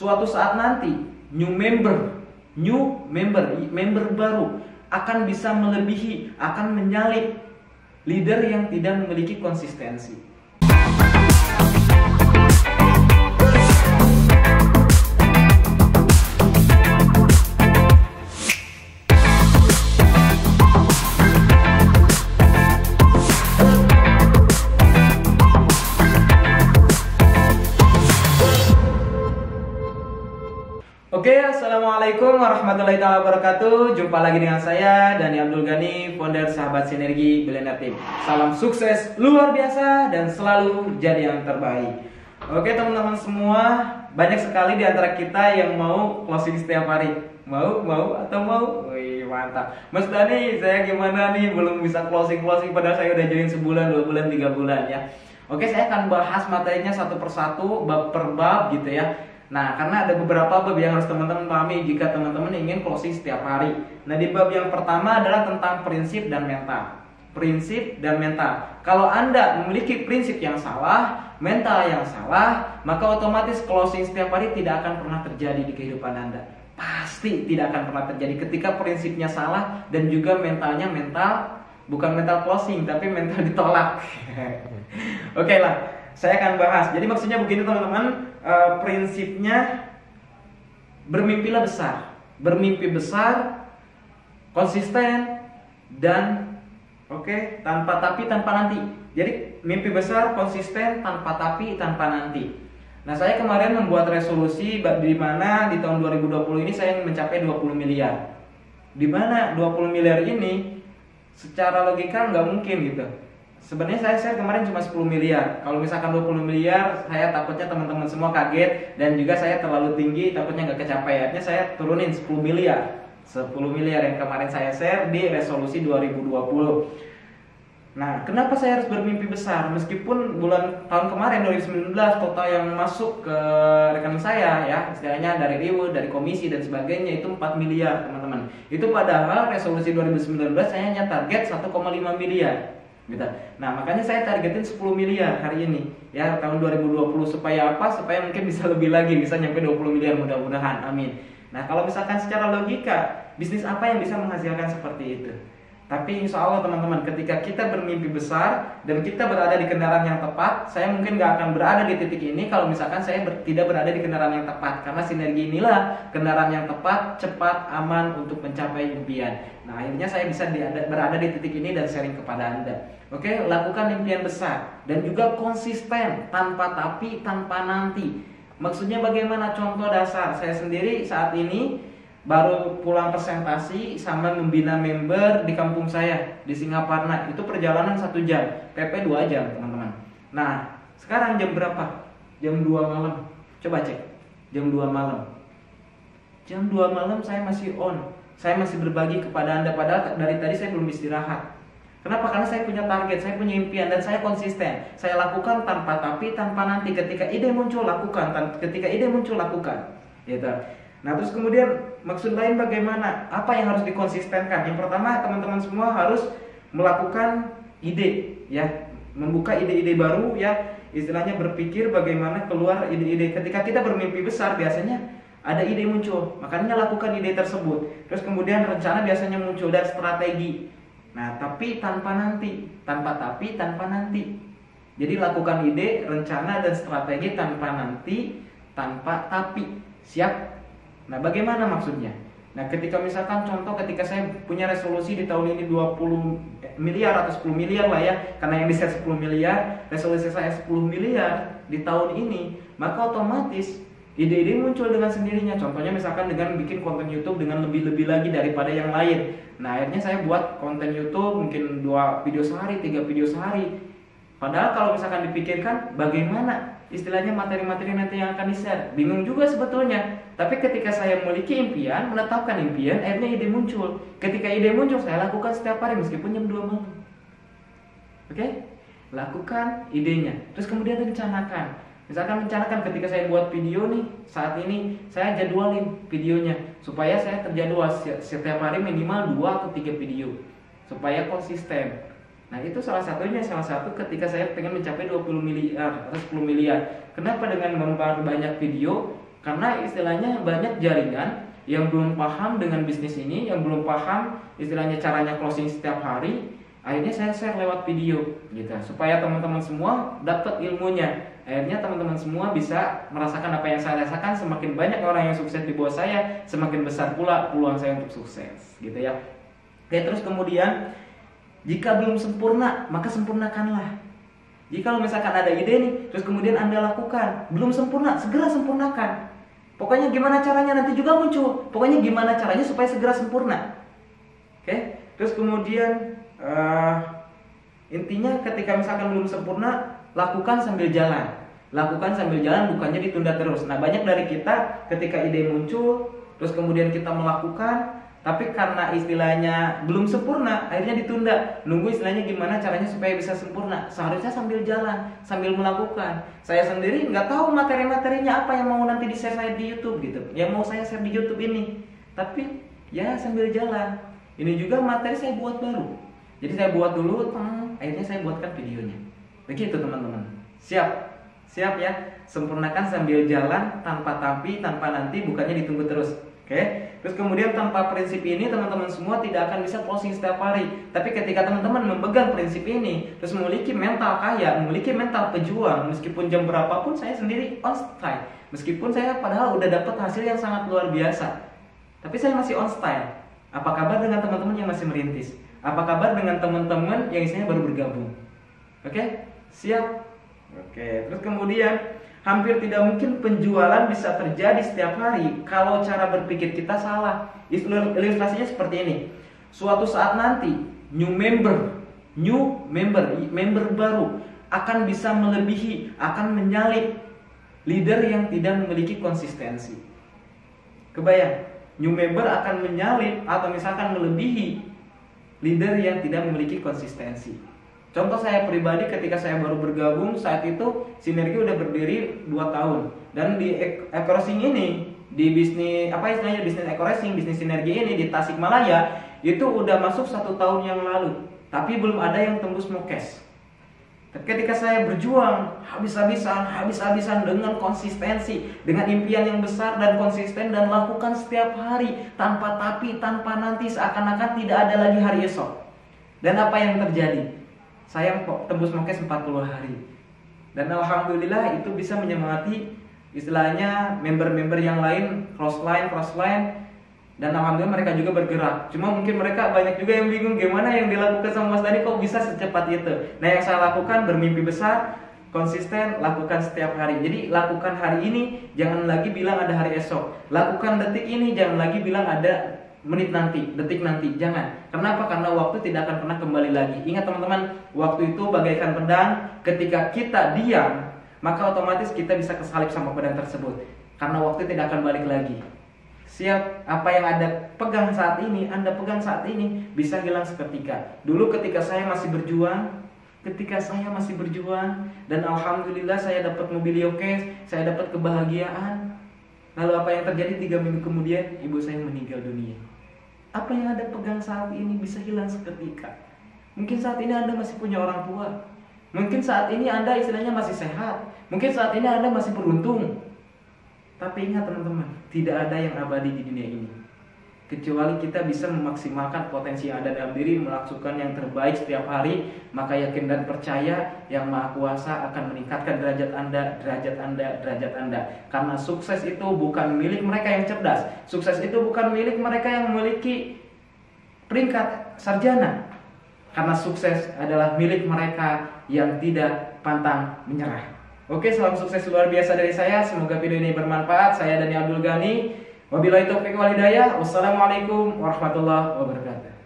suatu saat nanti member baru akan bisa melebihi, akan menyalip leader yang tidak memiliki konsistensi. Oke, assalamualaikum warahmatullahi wabarakatuh. Jumpa lagi dengan saya Dani Abdul Ghani, founder Sahabat Sinergi Billionaire Team. Salam sukses luar biasa dan selalu jadi yang terbaik. Oke teman-teman semua, banyak sekali di antara kita yang mau closing setiap hari. Mau atau mau? Wih, mantap. Mas Dani, saya gimana nih? Belum bisa closing padahal saya udah join sebulan, 2 bulan, 3 bulan ya. Oke, saya akan bahas materinya satu persatu, bab per bab gitu ya. Nah, karena ada beberapa bab yang harus teman-teman pahami jika teman-teman ingin closing setiap hari. Nah, di bab yang pertama adalah tentang prinsip dan mental. Prinsip dan mental. Kalau Anda memiliki prinsip yang salah, mental yang salah, maka otomatis closing setiap hari tidak akan pernah terjadi di kehidupan Anda. Pasti tidak akan pernah terjadi ketika prinsipnya salah dan juga mentalnya bukan mental closing, tapi mental ditolak. Oke lah. Saya akan bahas. Jadi maksudnya begini teman-teman, prinsipnya bermimpilah besar, bermimpi besar, konsisten dan tanpa tapi tanpa nanti. Jadi mimpi besar, konsisten, tanpa tapi tanpa nanti. Nah, saya kemarin membuat resolusi di mana di tahun 2020 ini saya ingin mencapai 20 miliar. Di mana 20 miliar ini secara logika nggak mungkin gitu. Sebenarnya saya share kemarin cuma 10 miliar. Kalau misalkan 20 miliar, saya takutnya teman-teman semua kaget. Dan juga saya terlalu tinggi, takutnya nggak kecapai. Akhirnya saya turunin 10 miliar 10 miliar yang kemarin saya share di resolusi 2020. Nah, kenapa saya harus bermimpi besar? Meskipun tahun kemarin 2019 total yang masuk ke rekening saya ya, istilahnya dari reward, dari komisi dan sebagainya itu 4 miliar teman-teman. Itu padahal resolusi 2019 saya hanya target 1,5 miliar. Gitu. Nah, makanya saya targetin 10 miliar hari ini ya, tahun 2020. Supaya apa? Supaya mungkin bisa lebih lagi, bisa nyampe 20 miliar mudah-mudahan, amin. Nah, kalau misalkan secara logika, bisnis apa yang bisa menghasilkan seperti itu? Tapi insya Allah teman-teman, ketika kita bermimpi besar dan kita berada di kendaraan yang tepat, saya mungkin gak akan berada di titik ini kalau misalkan saya tidak berada di kendaraan yang tepat. Karena sinergi inilah kendaraan yang tepat, cepat, aman untuk mencapai impian. Nah, akhirnya saya bisa berada di titik ini dan sharing kepada Anda. Oke, lakukan impian besar dan juga konsisten, tanpa tapi, tanpa nanti. Maksudnya bagaimana? Contoh dasar, saya sendiri saat ini baru pulang presentasi sama membina member di kampung saya di Singaparna. Itu perjalanan 1 jam, PP 2 jam teman-teman. Nah, sekarang jam berapa? Jam 2 malam. Coba cek, jam 2 malam. Jam 2 malam saya masih on. Saya masih berbagi kepada Anda, padahal dari tadi saya belum istirahat. Kenapa? Karena saya punya target, saya punya impian, dan saya konsisten. Saya lakukan tanpa tapi, tanpa nanti. Ketika ide muncul, lakukan. Ketika ide muncul, lakukan. Gitu. Nah, terus kemudian maksud lain bagaimana? Apa yang harus dikonsistenkan? Yang pertama, teman-teman semua harus melakukan ide, ya, membuka ide-ide baru, ya, istilahnya berpikir bagaimana keluar ide-ide. Ketika kita bermimpi besar, biasanya ada ide muncul, makanya lakukan ide tersebut. Terus kemudian rencana biasanya muncul dan strategi. Nah, tapi tanpa nanti, tanpa tapi, tanpa nanti. Jadi lakukan ide, rencana dan strategi tanpa nanti, tanpa tapi. Siap? Nah, bagaimana maksudnya? Nah, ketika misalkan contoh ketika saya punya resolusi di tahun ini 20 miliar atau 10 miliar lah ya, karena yang di-share 10 miliar, resolusi saya 10 miliar di tahun ini, maka otomatis ide-ide muncul dengan sendirinya. Contohnya misalkan dengan bikin konten YouTube dengan lebih-lebih lagi daripada yang lain. Nah, akhirnya saya buat konten YouTube mungkin 2 video sehari, 3 video sehari. Padahal kalau misalkan dipikirkan bagaimana istilahnya materi-materi nanti yang akan di-share, bingung juga sebetulnya. Tapi ketika saya memiliki impian, menetapkan impian, akhirnya ide muncul. Ketika ide muncul, saya lakukan setiap hari meskipun jam 2 malam. Oke? Lakukan idenya. Terus kemudian rencanakan. Misalkan rencanakan ketika saya buat video nih, saat ini saya jadwalin videonya supaya saya terjadwal setiap hari minimal 2 atau 3 video supaya konsisten. Nah, itu salah satu ketika saya pengen mencapai 20 miliar atau 10 miliar. Kenapa dengan memperbanyak video Karena istilahnya banyak jaringan yang belum paham dengan bisnis ini, yang belum paham istilahnya caranya closing setiap hari. Akhirnya saya share lewat video gitu, supaya teman-teman semua dapat ilmunya. Akhirnya teman-teman semua bisa merasakan apa yang saya rasakan. Semakin banyak orang yang sukses di bawah saya, semakin besar pula peluang saya untuk sukses gitu ya. Oke, terus kemudian jika belum sempurna, maka sempurnakanlah. Jika misalkan ada ide nih, terus kemudian Anda lakukan, belum sempurna, segera sempurnakan. Pokoknya gimana caranya nanti juga muncul. Pokoknya gimana caranya supaya segera sempurna. Oke, terus kemudian intinya ketika misalkan belum sempurna, lakukan sambil jalan. Lakukan sambil jalan, bukannya ditunda terus. Nah, banyak dari kita ketika ide muncul, terus kemudian kita melakukan, tapi karena istilahnya belum sempurna, akhirnya ditunda. Nunggu istilahnya gimana caranya supaya bisa sempurna. Seharusnya sambil jalan, sambil melakukan. Saya sendiri nggak tahu materi-materinya apa yang mau nanti di-share saya di YouTube gitu, yang mau saya share di YouTube ini. Tapi ya sambil jalan. Ini juga materi saya buat baru. Jadi saya buat dulu, akhirnya saya buatkan videonya. Begitu teman-teman. Siap? Siap ya? Sempurnakan sambil jalan, tanpa tapi, tanpa nanti, bukannya ditunggu terus. Oke? Terus kemudian tanpa prinsip ini teman-teman semua tidak akan bisa closing setiap hari. Tapi ketika teman-teman memegang prinsip ini, terus memiliki mental kaya, memiliki mental pejuang, meskipun jam berapapun saya sendiri on style. Meskipun saya padahal udah dapat hasil yang sangat luar biasa, tapi saya masih on style. Apa kabar dengan teman-teman yang masih merintis? Apa kabar dengan teman-teman yang isinya baru bergabung? Oke? Siap? Oke. Terus kemudian hampir tidak mungkin penjualan bisa terjadi setiap hari kalau cara berpikir kita salah. Ilustrasinya seperti ini. Suatu saat nanti member baru akan bisa melebihi, akan menyalip leader yang tidak memiliki konsistensi. Kebayang? New member akan menyalip atau misalkan melebihi leader yang tidak memiliki konsistensi. Contoh saya pribadi ketika saya baru bergabung, saat itu Sinergi udah berdiri 2 tahun. Dan di Eco-Racing ini, di bisnis bisnis Eco-Racing, bisnis Sinergi ini di Tasikmalaya itu udah masuk 1 tahun yang lalu. Tapi belum ada yang tembus Mokes. Ketika saya berjuang habis-habisan dengan konsistensi, dengan impian yang besar dan konsisten dan lakukan setiap hari tanpa tapi, tanpa nanti, seakan-akan tidak ada lagi hari esok. Dan apa yang terjadi? Saya tembus Mokes 40 hari. Dan alhamdulillah itu bisa menyemangati istilahnya member-member yang lain crossline. Dan alhamdulillah mereka juga bergerak. Cuma mungkin mereka banyak juga yang bingung gimana yang dilakukan sama Mas Dani kok bisa secepat itu. Nah, yang saya lakukan bermimpi besar, konsisten, lakukan setiap hari. Jadi lakukan hari ini, jangan lagi bilang ada hari esok. Lakukan detik ini, jangan lagi bilang ada menit nanti, detik nanti. Jangan. Kenapa? Karena waktu tidak akan pernah kembali lagi. Ingat teman-teman, waktu itu bagaikan pedang. Ketika kita diam, maka otomatis kita bisa kesalip sama pedang tersebut. Karena waktu tidak akan balik lagi. Siap, apa yang Anda pegang saat ini, bisa hilang seketika. Dulu ketika saya masih berjuang, dan alhamdulillah saya dapat mobil Yokes, saya dapat kebahagiaan. Lalu apa yang terjadi 3 minggu kemudian, ibu saya meninggal dunia. Apa yang Anda pegang saat ini bisa hilang seketika. Mungkin saat ini Anda masih punya orang tua. Mungkin saat ini Anda istilahnya masih sehat. Mungkin saat ini Anda masih beruntung. Tapi ingat teman-teman, tidak ada yang abadi di dunia ini. Kecuali kita bisa memaksimalkan potensi yang ada dalam diri, melakukan yang terbaik setiap hari, maka yakin dan percaya Yang Maha Kuasa akan meningkatkan derajat Anda. Karena sukses itu bukan milik mereka yang cerdas. Sukses itu bukan milik mereka yang memiliki peringkat sarjana. Karena sukses adalah milik mereka yang tidak pantang menyerah. Oke, salam sukses luar biasa dari saya. Semoga video ini bermanfaat. Saya Dani Abdul Ghani. Wabillahi taufiq wal hidayah. Wassalamualaikum warahmatullahi wabarakatuh.